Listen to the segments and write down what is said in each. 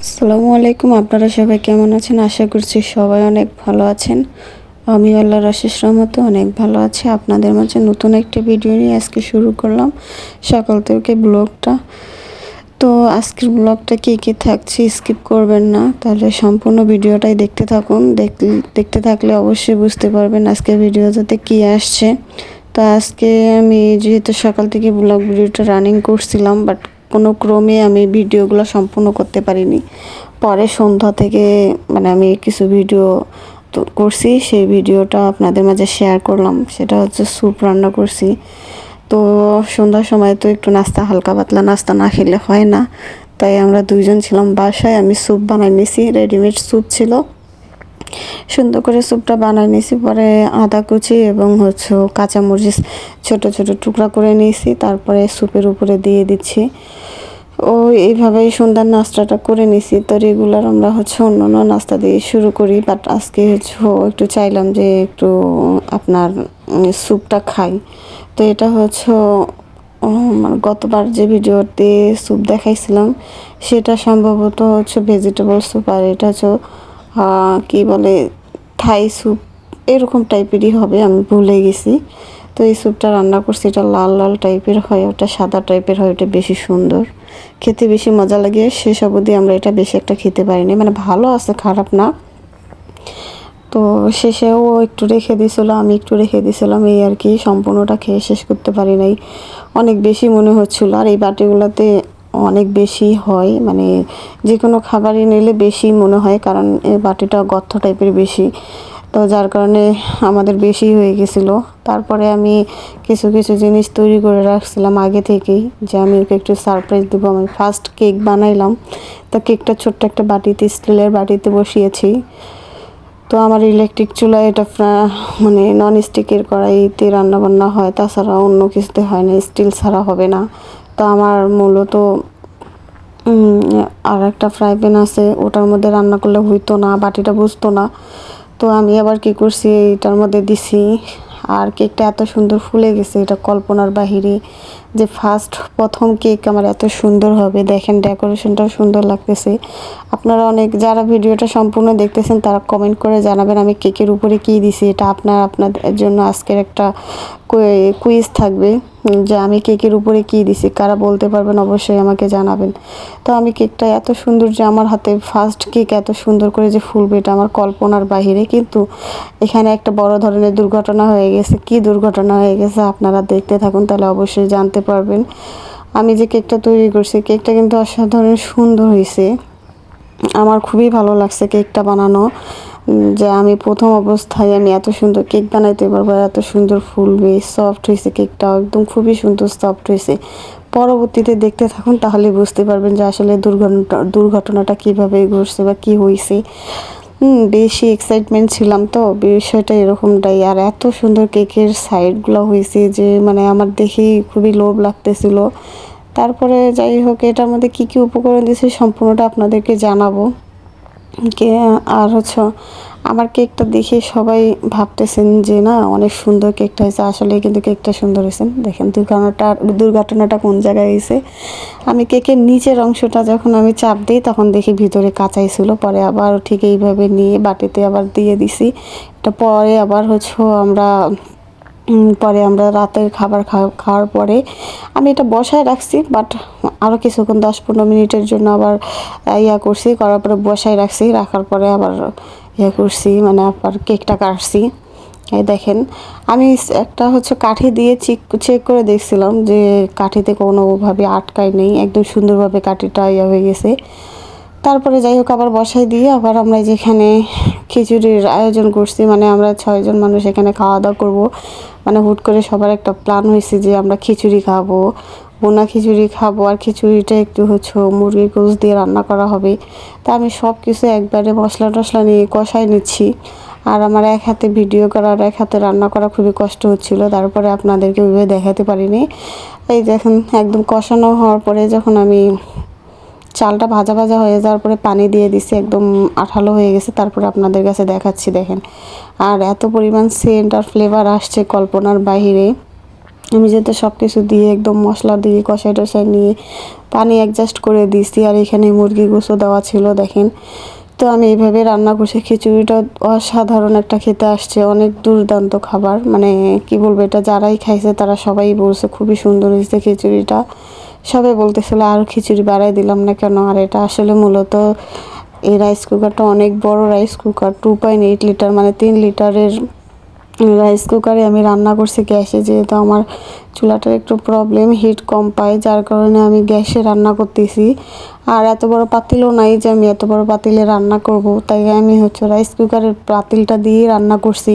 আসসালামু আলাইকুম। আপনারা সবাই কেমন আছেন? আশা করছি সবাই অনেক ভালো আছেন। আমি আল্লাহর অশেষ রহমতে অনেক ভালো আছি। আপনাদের মাঝে নতুন একটা ভিডিও নিয়ে আজকে শুরু করলাম সকাল থেকে ব্লগটা। তো আজকের ব্লগটা কী থাকছে স্কিপ করবেন না, তাহলে সম্পূর্ণ ভিডিওটাই দেখতে থাকুন। দেখতে থাকলে অবশ্যই বুঝতে পারবেন আজকের ভিডিওটাতে কী আসছে। তো আজকে আমি যেহেতু সকাল থেকে ব্লগ ভিডিওটা রানিং করছিলাম, বাট কোনো ক্রমে আমি ভিডিওগুলো সম্পূর্ণ করতে পারিনি। পরে সন্ধ্যা থেকে আমি কিছু ভিডিও তো করছি, সেই ভিডিওটা আপনাদের মাঝে শেয়ার করলাম। সেটা হচ্ছে স্যুপ রান্না করছি। তো সন্ধ্যার সময় তো একটু নাস্তা, হালকা পাতলা নাস্তা না খেলে হয় না, তাই আমরা দুইজন ছিলাম বাসায়। আমি স্যুপ বানাই নিয়েছি, রেডিমেড স্যুপ ছিল। সুন্দর করে স্যুপটা বানাই নিয়েছি। পরে আদা কুচি এবং কাঁচামরিচ ছোট ছোট টুকরা করে নিয়েছি, তারপরে স্যুপের উপরে দিয়ে দিচ্ছি। এইভাবেই সন্ধ্যার নাস্তাটা করে নিছি। তো রেগুলার আমরা অন্য অন্য নাস্তা দিয়ে শুরু করি, বাট আজকে একটু চাইলাম যে একটু আপনার স্যুপটা খাই। তো এটা গতবার যে ভিডিওতে স্যুপ দেখাইছিলাম সেটা সম্ভবত ভেজিটেবল স্যুপ, আর এটা কী বলে থাই স্যুপ, এরকম টাইপেরই হবে, আমি ভুলে গেছি। তো এই স্যুপটা রান্না করছি, এটা লাল লাল টাইপের হয়, ওটা সাদা টাইপের হয়, ওটা বেশি সুন্দর খেতে, বেশি মজা লাগে। সেসব অবধি আমরা এটা বেশি একটা খেতে পারিনি, ভালো আছে, খারাপ না। তো শেষেও একটু রেখে দিয়েছিলো, আমি একটু রেখে দিয়েছিলাম, এই আর কি। সম্পূর্ণটা খেয়ে শেষ করতে পারি নাই, অনেক বেশি মনে হচ্ছিলো। আর এই বাটিগুলোতে অনেক বেশি হয়, যে কোনো খাবারই নিলে বেশি মনে হয়, কারণ এই বাটিটা গর্ত টাইপের বেশি। তো যার কারণে আমাদের বেশি হয়ে গেছিলো। তারপরে আমি কিছু কিছু জিনিস তৈরি করে রাখছিলাম আগে থেকেই, যে আমি ওকে একটু সারপ্রাইজ দেবো। আমি ফার্স্ট কেক বানাইলাম। তো কেকটা ছোট্ট একটা বাটিতে, স্টিলের বাটিতে বসিয়েছি। তো আমার ইলেকট্রিক চুলায় এটা নন স্টিকের কড়াইতে রান্নাবান্না হয়, তাছাড়া অন্য কিছুতে হয় না, স্টিল ছাড়া হবে না। তো আমার মূলত আর একটা ফ্রাই প্যান আছে, ওটার মধ্যে রান্না করলে হইতো না, বাটিটা বুঝতো না। তো আমি আবার কি করছি, এটার মধ্যে দিছি। আর কেকটা এত সুন্দর ফুলে গেছে, এটা কল্পনার বাহিরে, যে প্রথম কেক আমার এত সুন্দর হবে। দেখেন ডেকোরেশনটাও সুন্দর লাগতেছে। আপনারা যারা ভিডিওটা সম্পূর্ণ দেখতেছেন তারা কমেন্ট করে জানাবেন আমি কেকের উপরে কী দিছি। এটা আপনাদের জন্য আজকের একটা কুইজ থাকবে, যে আমি কেকের উপরে কী দিছি, কারা বলতে পারবেন অবশ্যই আমাকে জানাবেন। তো আমি কেকটা এত সুন্দর, যে আমার হাতে ফার্স্ট কেক এত সুন্দর করে যে ফুলবে, এটা আমার কল্পনার বাহিরে। কিন্তু এখানে একটা বড় ধরনের দুর্ঘটনা হয়ে গেছে। কি দুর্ঘটনা হয়ে গেছে আপনারা দেখতে থাকুন, তাহলে অবশ্যই জানতে পারবেন। আমি যে কেকটা তৈরি করছি, কেকটা কিন্তু অসাধারণ সুন্দর হয়েছে। আমার খুবই ভালো লাগছে কেকটা বানানো, যে আমি প্রথম অবস্থায় আমি এত সুন্দর কেক বানাইতে পারবো, এত সুন্দর ফুলবে, সফট হয়েছে কেকটাও, একদম খুবই সুন্দর সফট হয়েছে। পরবর্তীতে দেখতে থাকুন, তাহলে বুঝতে পারবেন যে আসলে দুর্ঘটনাটা কীভাবে ঘটছে বা কী হয়েছে। বেশি এক্সাইটমেন্ট ছিলাম, তো বিষয়টা এরকমটাই। আর এত সুন্দর কেকের সাইডগুলো হয়েছে যে আমার দেখেই খুবই লোভ লাগতেছিল। তারপরে যাই হোক, এটার মধ্যে কী কী উপকরণ দিয়েছে সম্পূর্ণটা আপনাদেরকে জানাবো। আর আমার কেকটা দেখে সবাই ভাবতেছেন যে না, অনেক সুন্দর কেকটা হয়েছে। আসলে কিন্তু কেকটা সুন্দর হয়েছে। দেখেন দুর্ঘটনাটা কোন জায়গায় হয়েছে। আমি কেকের নিচের অংশটা যখন আমি চাপ দিই, তখন দেখি ভিতরে কাঁচাই ছিল। পরে আবার ঠিক এইভাবে নিয়ে বাটিতে আবার দিয়ে দিছি। এটা পরে আবার আমরা রাতের খাবার খাওয়ার পরে আমি এটা বসায় রাখছি, বাট আরও কিছুক্ষণ 10-15 মিনিটের জন্য আবার করার পরে বসায় রাখার পরে আবার করছি, আবার কেকটা কাটছি। এই দেখেন, আমি একটা কাঠি দিয়ে চেক করে দেখছিলাম যে কাঠিতে কোনোভাবে আটকায় নেই, একদম সুন্দরভাবে কাঠিটা হয়ে গেছে। তারপরে যাই হোক, আবার বসাই দিয়ে আবার আমরা যেখানে খিচুড়ির আয়োজন করছি, আমরা 6 জন মানুষ এখানে খাওয়া দাওয়া করবো। হুট করে সবার একটা প্ল্যান হয়েছে যে আমরা খিচুড়ি খাবো, বোনা খিচুড়ি খাবো। আর খিচুড়িটা একটু মুরগির গোশত দিয়ে রান্না করা হবে। তা আমি সব কিছু একবারে মশলা টশলা নিয়ে কষাই নিচ্ছি। আর আমার এক হাতে ভিডিও করা আর এক হাতে রান্না করা খুবই কষ্ট হচ্ছিল, তারপরে আপনাদেরকে ওইভাবে দেখাতে পারিনি। এই দেখেন, একদম কষানো হওয়ার পরে যখন আমি চালটা ভাজা ভাজা হয়ে যাওয়ার পরে পানি দিয়ে দিছি, একদম আঠালো হয়ে গেছে। তারপরে আপনাদের কাছে দেখাচ্ছি, দেখেন। আর এত পরিমাণ সেন্ট আর ফ্লেভার আসছে কল্পনার বাহিরে। আমি যেহেতু সব কিছু দিয়ে একদম মশলা দিয়ে কষাই টষাই নিয়ে পানি অ্যাডজাস্ট করে দিয়েছি। আর এখানে মুরগি গোশও দেওয়া ছিল দেখেন। তো আমি এইভাবে রান্না করছি। খিচুড়িটা অসাধারণ একটা খেতে আসছে, অনেক দুর্দান্ত খাবার, মানে কি বলবো, এটা যারাই খাইছে তারা সবাই বলছে খুবই সুন্দর হয়েছে খিচুড়িটা। সবাই বলতেছিল আর খিচুড়ি বাড়াই দিলাম না কেন। আর এটা আসলে মূলত এই রাইস কুকারটা অনেক বড় রাইস কুকার, 2.8 লিটার, মানে 3 লিটারের রাইস কুকারে আমি রান্না করছি গ্যাসে, যেহেতু আমার চুলাটার একটু প্রবলেম, হিট কম পায়, যার কারণে আমি গ্যাসে রান্না করতেছি। আর এত বড় পাতিলও নাই যে আমি এত বড় পাতিলে রান্না করব, তাই আমি রাইস কুকারের পাতিলটা দিয়ে রান্না করছি।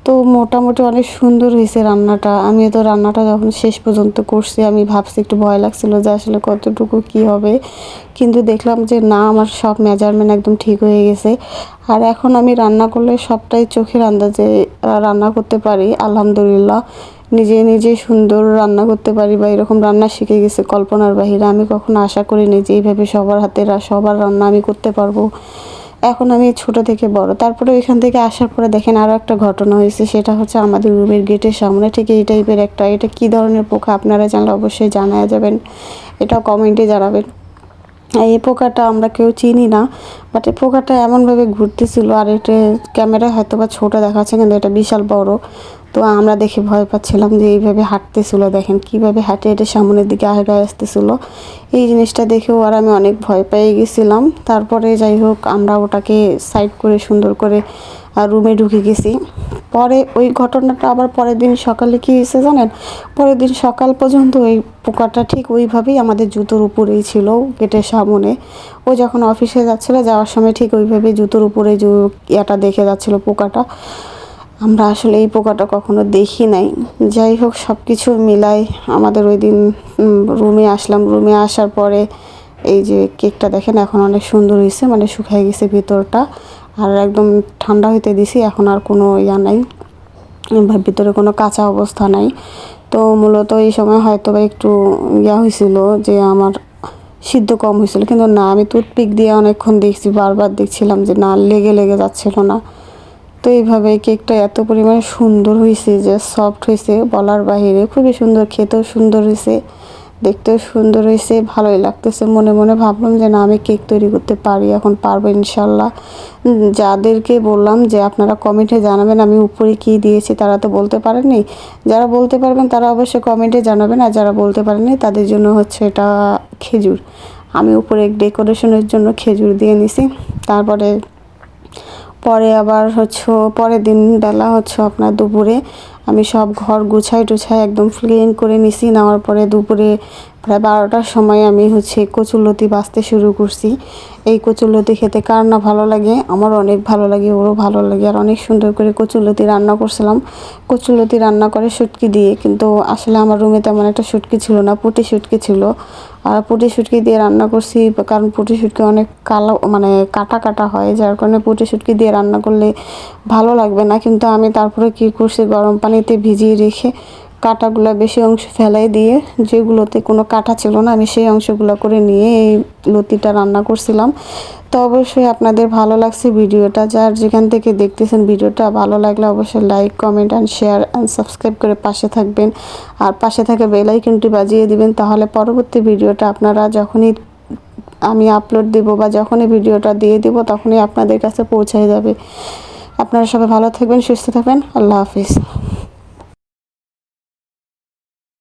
তো মোটামুটি অনেক সুন্দর হয়েছে রান্নাটা। আমি তো রান্নাটা যখন শেষ পর্যন্ত করছি আমি ভাবছি, একটু ভয় লাগছিল যে আসলে কতটুকু কি হবে, কিন্তু দেখলাম যে না, আমার সব মেজারমেন্ট একদম ঠিক হয়ে গেছে। আর এখন আমি রান্না করলে সবটাই চোখের আন্দাজে রান্না করতে পারি আলহামদুলিল্লাহ। নিজে নিজেই সুন্দর রান্না করতে পারি, বা এরকম রান্না শিখে গেছে কল্পনার বাহিরে। আমি কখনো আশা করিনি যে এইভাবে সবার হাতের সবার রান্না আমি করতে পারবো। এখন আমি ছোট থেকে বড়, তারপরে ওইখান থেকে আসার পরে দেখেন আরও একটা ঘটনা হয়েছে। সেটা হচ্ছে আমাদের রুমের গেটের সামনে ঠিক এই টাইপের একটা, এটা কী ধরনের পোকা আপনারা জানলে অবশ্যই জানায় যাবেন, এটা কমেন্টে জানাবেন। এই পোকাটা আমরা কেউ চিনি না, বাট এই পোকাটা এমনভাবে ঘুরতেছিল, আর এটা ক্যামেরায় হয়তো বা ছোটো দেখাচ্ছে কিন্তু এটা বিশাল বড়। তো আমরা দেখে ভয় পাচ্ছিলাম যে এইভাবে হাঁটতেছিল, দেখেন কিভাবে হাঁটে হেঁটে সামনের দিকে আগে আসতেছিল। এই জিনিসটা দেখেও আর আমি অনেক ভয় পেয়ে গেছিলাম। তারপরে যাই হোক আমরা ওটাকে সাইড করে সুন্দর করে রুমে ঢুকে গেছি। পরে ওই ঘটনাটা আবার পরের দিন সকালে কী হয়েছে জানেন, পরের দিন সকাল পর্যন্ত ওই পোকাটা ঠিক ওইভাবেই আমাদের জুতোর উপরেই ছিল, গেটের সামনে। ও যখন অফিসে যাচ্ছিলো, যাওয়ার সময় ঠিক ওইভাবেই জুতোর উপরে ইয়াটা দেখে যাচ্ছিলো পোকাটা। আমরা আসলে এই পোকাটা কখনো দেখি নাই। যাই হোক সব কিছু মিলাই আমাদের ওই দিন রুমে আসলাম। রুমে আসার পরে এই যে কেকটা দেখেন এখন অনেক সুন্দর হয়েছে, মানে শুকিয়ে গেছে ভিতরটা, আর একদম ঠান্ডা হইতে দিছি। এখন আর কোনো ইয়া নাই, ভিতরে কোনো কাঁচা অবস্থা নাই। তো মূলত এই সময় হয়তো বা একটু ইয়া হয়েছিল যে আমার সিদ্ধ কম হয়েছিল, কিন্তু না, আমি টুথপিক দিয়ে অনেকক্ষণ দেখছি, বারবার দেখছিলাম যে না, লেগে লেগে যাচ্ছিল না। তো এইভাবে কেকটা এত পরিমাণে সুন্দর হয়েছে যে সফট হয়েছে বলার বাহিরে, খুবই সুন্দর, খেতেও সুন্দর হয়েছে, দেখতেও সুন্দর হয়েছে, ভালোই লাগতেছে। মনে মনে ভাবলাম যে না, আমি কেক তৈরি করতে পারি, এখন পারবো ইনশাল্লাহ। যাদেরকে বললাম যে আপনারা কমেন্টে জানাবেন আমি উপরে কী দিয়েছি, তারা তো বলতে পারেননি। যারা বলতে পারবেন তারা অবশ্যই কমেন্টে জানাবেন, আর যারা বলতে পারেননি তাদের জন্য এটা খেজুর। আমি উপরে ডেকোরেশনের জন্য খেজুর দিয়ে নিছি। তারপরে পরে আবার পরের দিন বেলা আপনার দুপুরে আমি সব ঘর গুছাই টুছাই একদম ক্লিন করে নিছি। নেওয়ার পরে দুপুরে প্রায় 12টার সময় আমি কচুরলতি বাছতে শুরু করছি। এই কচুরলতি খেতে কার না ভালো লাগে, আমার অনেক ভালো লাগে, ওরও ভালো লাগে। আর অনেক সুন্দর করে কচুরলতি রান্না করছিলাম। কচুরলতি রান্না করে শুটকি দিয়ে, কিন্তু আসলে আমার রুমে তেমন একটা শুটকি ছিল না, পুঁটি শুটকি ছিল। আর পুঁটি শুটকি দিয়ে রান্না করছি, কারণ পুঁটি শুটকি অনেক কালো, মানে কাটা কাটা হয়, যার কারণে পুঁটি শুটকি দিয়ে রান্না করলে ভালো লাগবে না। কিন্তু আমি তারপরে কী করছি, গরম পানিতে ভিজিয়ে রেখে কাঁটাগুলো বেশি অংশ ফেলাই দিয়ে, যেগুলোতে কোনো কাঁটা ছিল না আমি সেই অংশগুলো করে নিয়ে এই লতিটা রান্না করছিলাম। তো অবশ্যই আপনাদের ভালো লাগছে ভিডিওটা, যার যেখান থেকে দেখতেছেন ভিডিওটা ভালো লাগলে অবশ্যই like, comment and share and subscribe করে পাশে থাকবেন। আর পাশে থাকা বেল আইকনটি বাজিয়ে দিবেন, তাহলে পরবর্তী ভিডিওটা আপনারা যখনই আমি আপলোড দেব বা যখনই ভিডিওটা দিয়ে দিব তখনই আপনাদের কাছে পৌঁছে যাবে। আপনারা সবাই ভালো থাকবেন, সুস্থ থাকবেন। আল্লাহ হাফিজ।